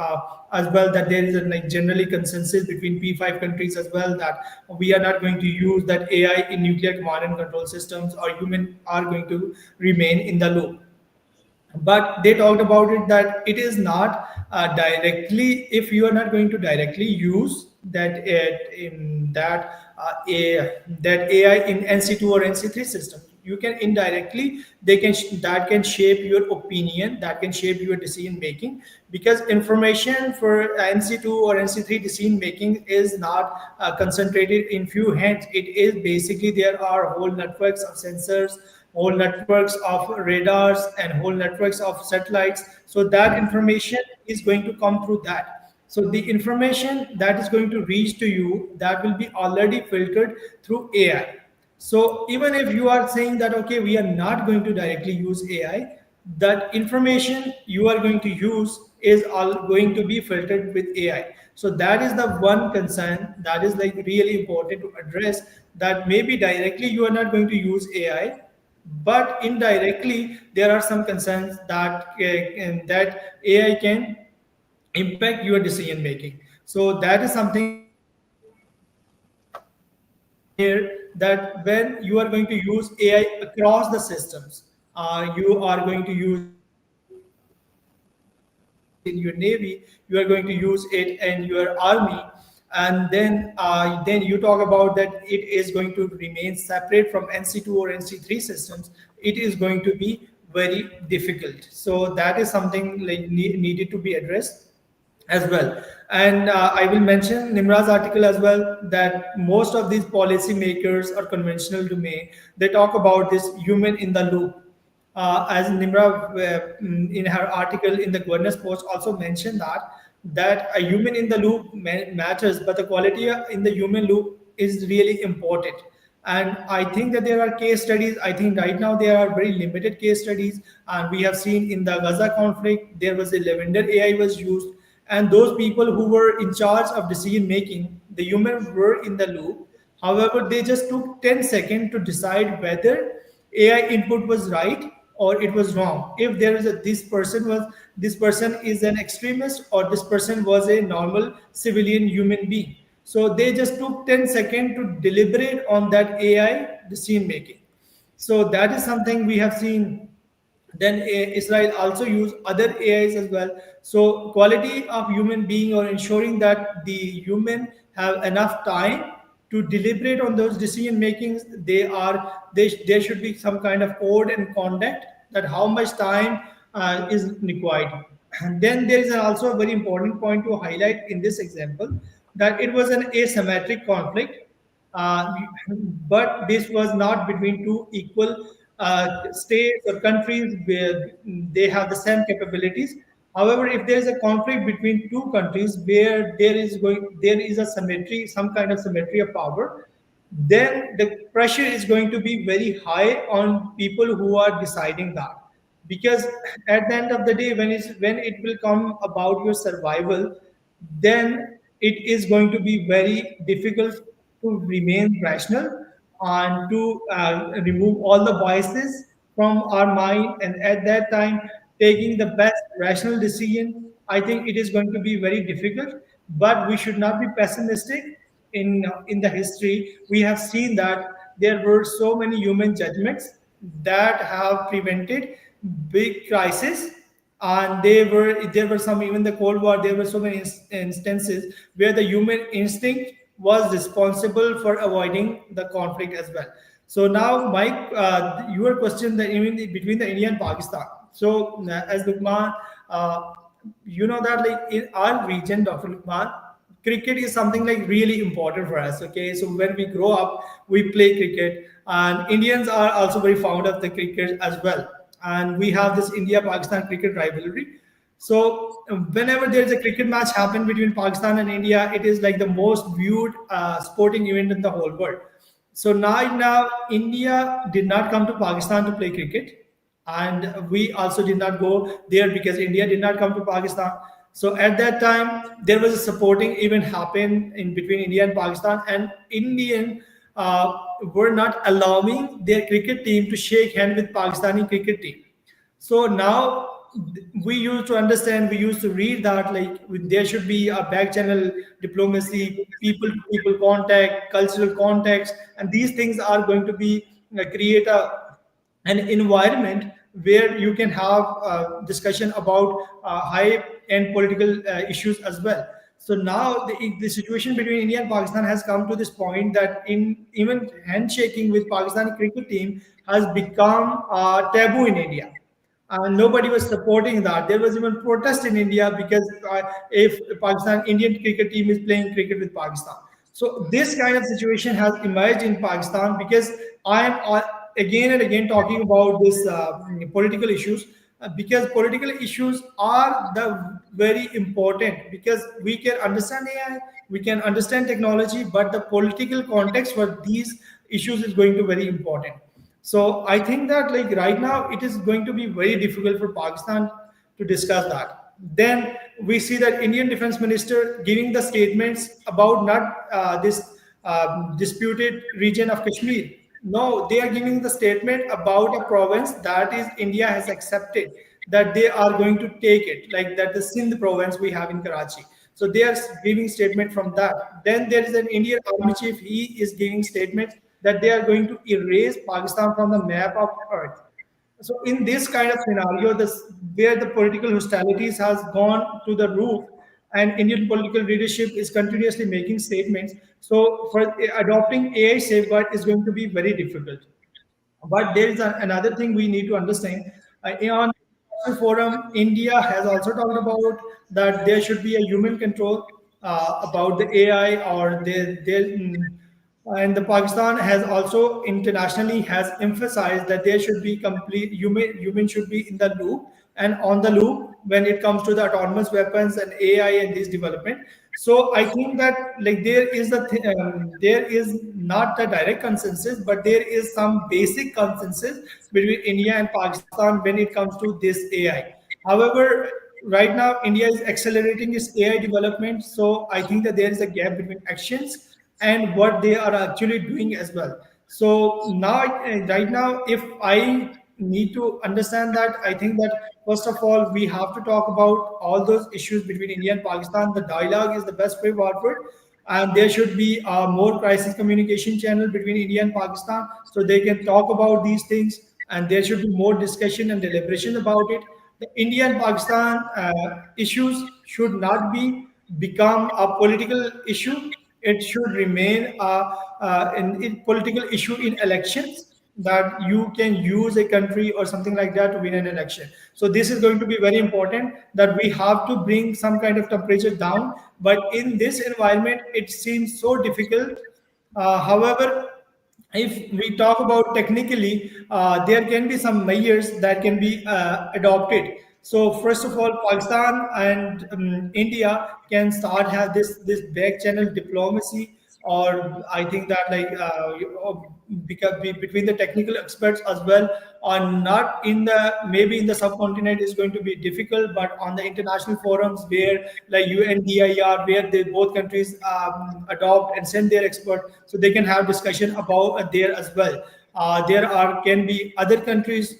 as well, that there is a like generally consensus between P5 countries as well, that we are not going to use that AI in nuclear command and control systems, or human are going to remain in the loop. But they talked about it that it is not directly, if you are not going to directly use that AI in NC2 or NC3 system, you can indirectly, that can shape your opinion, that can shape your decision making, because information for NC2 or NC3 decision making is not concentrated in few hands. It is basically, there are whole networks of sensors, whole networks of radars, and whole networks of satellites. So that information is going to come through that. So the information that is going to reach to you, that will be already filtered through AI. So even if you are saying that okay, we are not going to directly use AI, that information you are going to use is all going to be filtered with AI. So that is the one concern that is like really important to address, that maybe directly you are not going to use AI, but indirectly there are some concerns that and that AI can impact your decision making. So that is something we have to understand here, that when you are going to use AI across the systems, you are going to use it in your military, you are going to use it in your navy, you are going to use it in your army, and then you talk about that it is going to remain separate from NC2 or NC3 systems, it is going to be very difficult. So that is something like needed to be addressed as well. And I will mention Nimra's article as well, that most of these policymakers or conventional domain, they talk about this human in the loop. As Nimra in her article in the governance post also mentioned that a human in the loop matters, but the quality in the human loop is really important. And I think that there are case studies. I think right now there are very limited case studies, and we have seen in the Gaza conflict there was a lavender AI was used, and those people who were in charge of decision making, the humans were in the loop. However, they just took 10 seconds to decide whether AI input was right or it was wrong. If there is a this person is an extremist, or this person was a normal civilian human being. So they just took 10 seconds to deliberate on that AI decision making. So that is something we have seen. Then Israel also use other AIs as well. So quality of human being, or ensuring that the human have enough time to deliberate on those decision makings, there should be some kind of code and conduct, that how much time is required. And then there is also a very important point to highlight in this example, that it was an asymmetric conflict, uh, but this was not between two equal states or countries where they have the same capabilities. However, if there is a conflict between two countries where there is a symmetry, some kind of symmetry of power, then the pressure is going to be very high on people who are deciding that, because at the end of the day, when it will come about your survival, then it is going to be very difficult to remain rational and to remove all the biases from our mind. And at that time, taking the best rational decision, I think it is going to be very difficult. But we should not be pessimistic. In the history, we have seen that there were so many human judgments that have prevented big crisis, and there were some, even the Cold War, there were so many instances where the human instinct was responsible for avoiding the conflict as well. So now, Mike, your question, that even between the India and Pakistan. So as Lukman, uh, you know that like in our region, Dr. Lukman, cricket is something like really important for us. Okay, so when we grow up, we play cricket, and Indians are also very fond of the cricket as well. And we have this India-Pakistan cricket rivalry. So whenever there is a cricket match happen between Pakistan and India, it is like the most viewed sporting event in the whole world. So now India did not come to Pakistan to play cricket, and we also did not go there because India did not come to Pakistan. So at that time, there was a supporting event happen in between India and Pakistan, and Indian were not allowing their cricket team to shake hand with Pakistani cricket team. So now we used to understand, we used to read that like there should be a back channel diplomacy, people to people contact, cultural context, and these things are going to be create an environment where you can have discussion about high end political issues as well. So now the situation between India and Pakistan has come to this point that in even handshaking with Pakistani cricket team has become taboo in India, and nobody was supporting that. There was even protest in India because if Pakistan Indian cricket team is playing cricket with Pakistan. So this kind of situation has emerged in Pakistan because I am again and again talking about this political issues, because political issues are the very important, because we can understand AI, we can understand technology, but the political context for these issues is going to very important. So I think that like right now it is going to be very difficult for Pakistan to discuss that. Then we see that Indian Defense Minister giving the statements about not this disputed region of Kashmir. No, they are giving the statement about a province that is India has accepted that they are going to take it, like that the Sindh province we have in Karachi. So they are giving statement from that. Then there is an Indian army chief. He is giving statements that they are going to erase Pakistan from the map of Earth. So in this kind of scenario, where the political hostilities has gone to the roof, and Indian political leadership is continuously making statements. So for adopting AI safeguard is going to be very difficult. But there is another thing we need to understand. On the forum, India has also talked about that there should be a human control about the AI, or and the Pakistan has also internationally has emphasized that there should be complete human should be in the loop and on the loop when it comes to the autonomous weapons and AI and this development. So I think that like there is not a direct consensus, but there is some basic consensus between India and Pakistan when it comes to this AI. However, right now India is accelerating its AI development, so I think that there is a gap between actions and what they are actually doing as well. So now, right now, if I need to understand that, I think that first of all, we have to talk about all those issues between India and Pakistan. The dialogue is the best way forward. And there should be a more crisis communication channel between India and Pakistan so they can talk about these things. And there should be more discussion and deliberation about it. The India and Pakistan issues should not be become a political issue. It should remain a political issue in elections, that you can use a country or something like that to win an election. So this is going to be very important, that we have to bring some kind of temperature down. But in this environment, it seems so difficult. However, if we talk about technically, there can be some measures that can be adopted. So first of all, Pakistan and India can start have this back channel diplomacy, or I think that like because between the technical experts as well, on not in the maybe in the subcontinent is going to be difficult, but on the international forums where like UNDIR, where they both countries adopt and send their expert, so they can have discussion about there as well. There are can be other countries.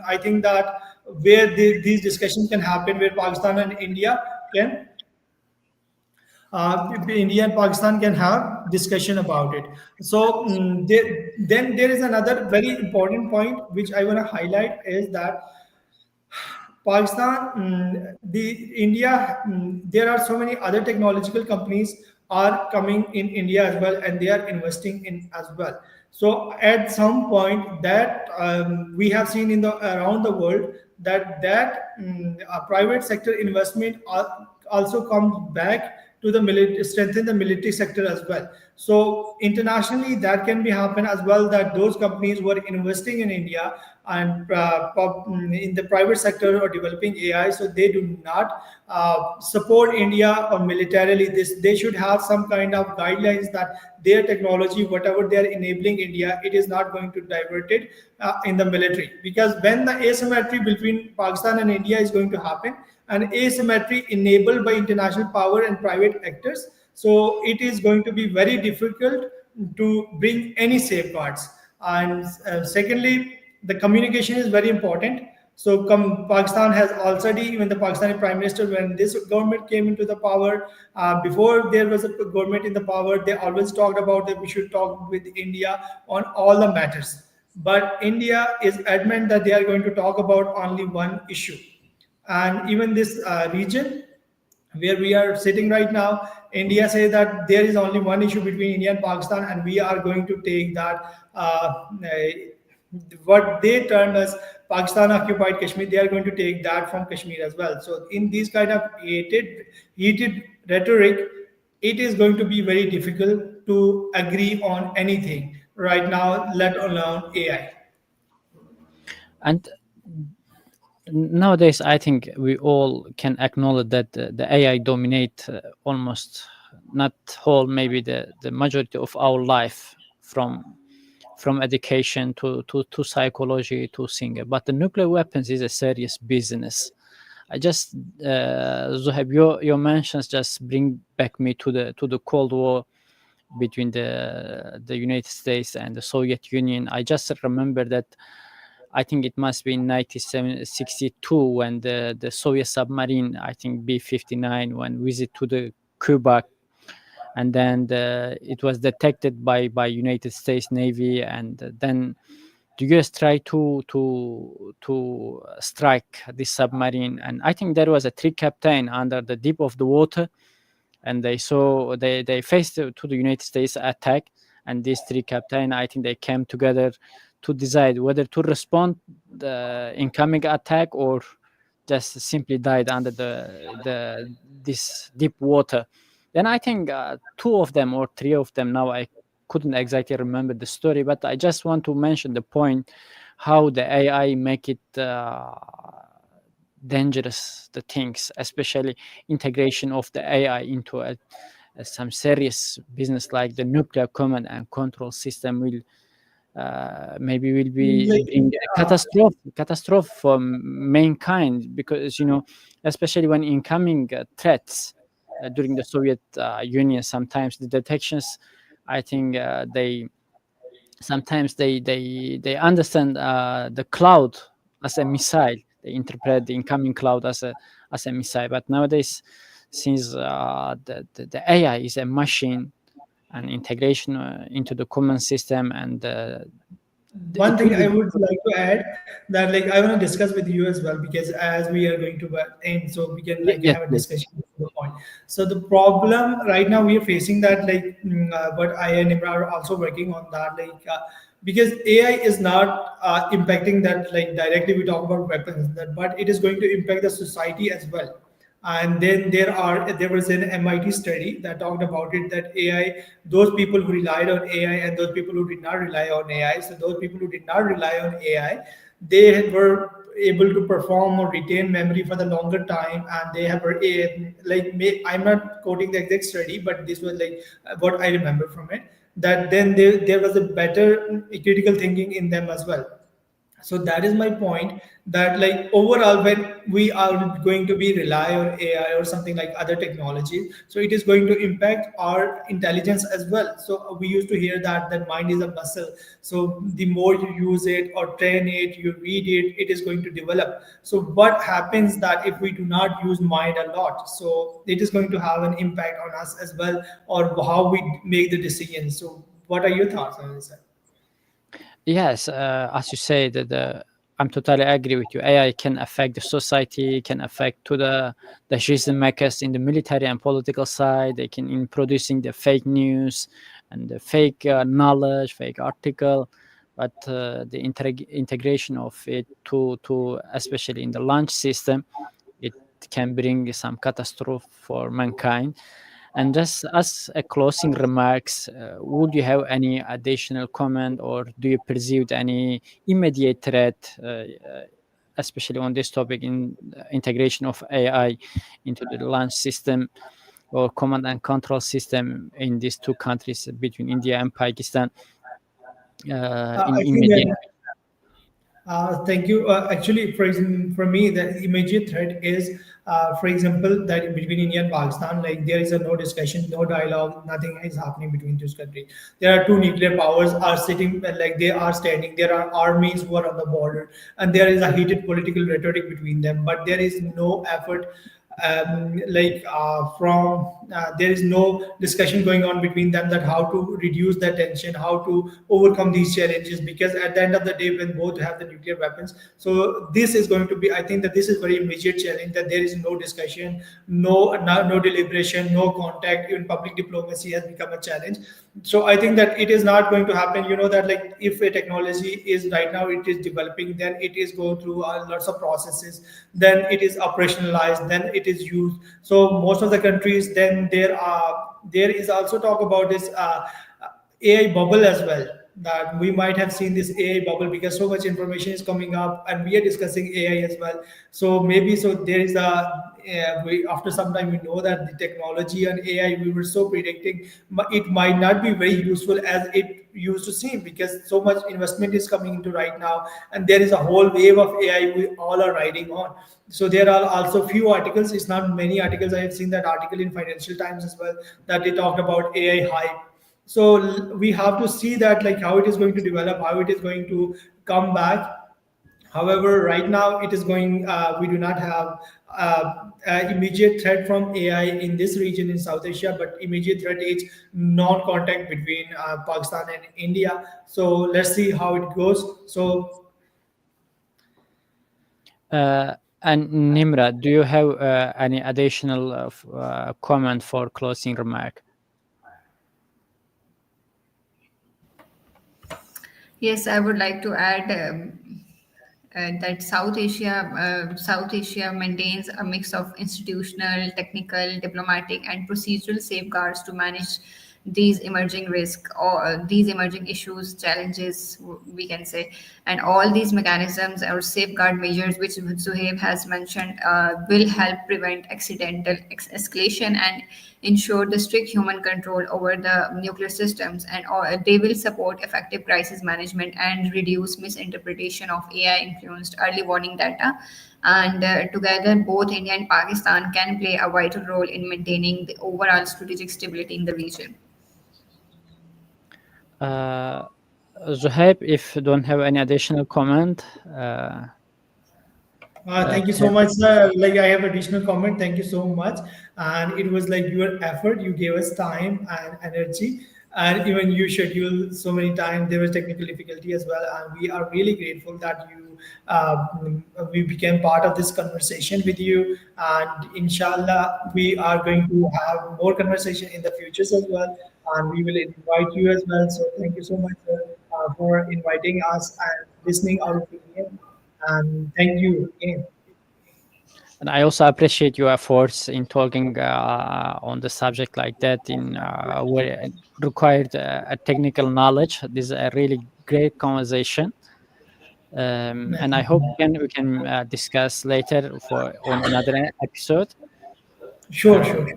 I think that where these discussions can happen, where Pakistan and India can India and Pakistan can have discussion about it. So then there is another very important point which I want to highlight is that Pakistan, the India, there are so many other technological companies are coming in India as well, and they are investing in as well. So at some point, that we have seen in the around the world that private sector investment also comes back to the military, strengthen the military sector as well. So internationally, that can be happen as well. That those companies who are investing in India and in the private sector or developing AI, so they do not support India or militarily. This they should have some kind of guidelines that their technology, whatever they are enabling India, it is not going to divert it in the military. Because when the asymmetry between Pakistan and India is going to happen, and asymmetry enabled by international power and private actors, so it is going to be very difficult to bring any safeguards. And secondly, the communication is very important. So Pakistan has already, even the Pakistani Prime Minister, when this government came into the power, before there was a government in the power, they always talked about that we should talk with India on all the matters. But India is adamant that they are going to talk about only one issue. And even this region where we are sitting right now, India say that there is only one issue between India and Pakistan, and we are going to take that what they termed as Pakistan occupied Kashmir, they are going to take that from Kashmir as well. So in these kind of heated rhetoric, it is going to be very difficult to agree on anything right now, let alone AI. And nowadays, I think we all can acknowledge that the AI dominate almost not whole, maybe the majority of our life, from from education to psychology to singer. But the nuclear weapons is a serious business. I just Zuhaib, your mentions just bring back me to the Cold War between the United States and the Soviet Union. I just remember that I think it must be in 1962 when the Soviet submarine, I think B-59, when visit to the Cuba, and then it was detected by United States Navy, and then the US tried to strike this submarine, and I think there was a three captain under the deep of the water, and they faced to the United States attack, and these three captain, I think they came together to decide whether to respond the incoming attack or just simply died under the this deep water. Then I think two of them or three of them, now I couldn't exactly remember the story, but I just want to mention the point how the AI make it dangerous, the things, especially integration of the AI into some serious business like the nuclear command and control system will maybe will be Like, bring a catastrophe for mankind, because especially when incoming threats during the Soviet Union, sometimes the detections, I think they sometimes they understand the cloud as a missile. They interpret the incoming cloud as a missile. But nowadays, since the AI is a machine and integration into the common system, and one it will thing I be. would like to add, that like I want to discuss with you as well, because as we are going to end, so we can like Yes, have a please. discussion on the point. So the problem right now we are facing that like but I and Imran are also working on that, like because AI is not impacting that like directly. We talk about weapons, that but it is going to impact the society as well. And then there was an MIT study that talked about it, that AI, those people who relied on AI and those people who did not rely on AI. So those people who did not rely on AI, they were able to perform or retain memory for the longer time, and they have I'm not quoting the exact study, but this was like what I remember from it, that then there was a better critical thinking in them as well. So that is my point, that like overall when we are going to be rely on AI or something like other technology, so it is going to impact our intelligence as well. So we used to hear that mind is a muscle, so the more you use it or train it, you read it, it is going to develop. So what happens that if we do not use mind a lot, so it is going to have an impact on us as well, or how we make the decisions. So what are your thoughts on this? Yes, as you say, I'm totally agree with you. AI can affect the society, can affect to the decision makers in the military and political side. They can in producing the fake news and the fake knowledge, fake article. But the integration of it to especially in the launch system, it can bring some catastrophe for mankind. And just as a closing remarks, would you have any additional comment, or do you perceive any immediate threat, especially on this topic in integration of AI into the launch system or command and control system in these two countries between India and Pakistan in I think immediate? that thank you. Actually, for me, the immediate threat is, for example, that between India and Pakistan, like there is a no discussion, no dialogue, nothing is happening between these countries. There are two nuclear powers are sitting, like they are standing. There are armies who are on the border, and there is a heated political rhetoric between them. But there is no effort from there is no discussion going on between them, that how to reduce the tension, how to overcome these challenges, because at the end of the day when both have the nuclear weapons, so this is going to be, I think that this is very immediate challenge, that there is no discussion, no deliberation, no contact. Even public diplomacy has become a challenge. So I think that it is not going to happen, that like if a technology is right now it is developing, then it is go through lots of processes, then it is operationalized, then it is used. So most of the countries, then there is also talk about this AI bubble as well. that we might have seen this AI bubble because so much information is coming up, and we are discussing AI as well. So maybe so there is we, after some time we know that the technology and AI we were so predicting, it might not be very useful as it used to seem, because so much investment is coming into right now, and there is a whole wave of AI we all are riding on. So there are also few articles, it's not many articles, I have seen that article in Financial Times as well, that they talked about AI hype. So we have to see that like how it is going to develop, how it is going to come back. However, right now it is going. We do not have immediate threat from AI in this region in South Asia, but immediate threat is non-contact between Pakistan and India. So let's see how it goes. So And Nimra, do you have any additional comment for closing remark? Yes, I would like to add that South Asia maintains a mix of institutional, technical, diplomatic, and procedural safeguards to manage these emerging risks or these emerging issues, challenges, we can say, and all these mechanisms or safeguard measures, which Zuhaib has mentioned, will help prevent accidental escalation and ensure the strict human control over the nuclear systems, and they will support effective crisis management and reduce misinterpretation of AI influenced early warning data. And together, both India and Pakistan can play a vital role in maintaining the overall strategic stability in the region. Zuhaib, if you don't have any additional comment, thank you so can- much, sir. Like I have additional comment. Thank you so much. And it was like your effort. You gave us time and energy, and even you scheduled so many times. There was technical difficulty as well, and we are really grateful that we became part of this conversation with you. And inshallah, we are going to have more conversation in the futures as well, and we will invite you as well. So thank you so much, sir, for inviting us and listening our opinion. And thank you again. and I also appreciate your efforts in talking on the subject like that in where it required a technical knowledge. This is a really great conversation. And I hope we can discuss later for on another episode. Sure, sure.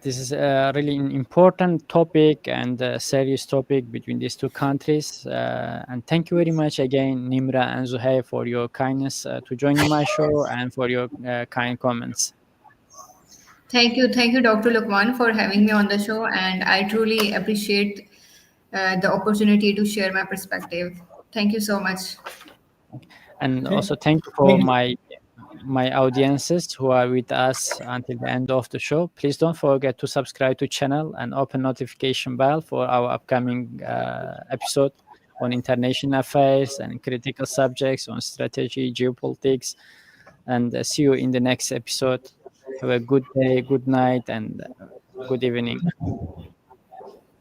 This is a really an important topic and a serious topic between these two countries. And thank you very much again, Nimra and Zuhay, for your kindness to joining my show and for your kind comments. Thank you, Dr. Lukman, for having me on the show, and I truly appreciate the opportunity to share my perspective. Thank you so much. And Okay. also thank you for Thank you. my audiences who are with us until the end of the show. Please don't forget to subscribe to channel and open notification bell for our upcoming episode on international affairs and critical subjects on strategy, geopolitics. And see you in the next episode. Have a good day, good night, and good evening.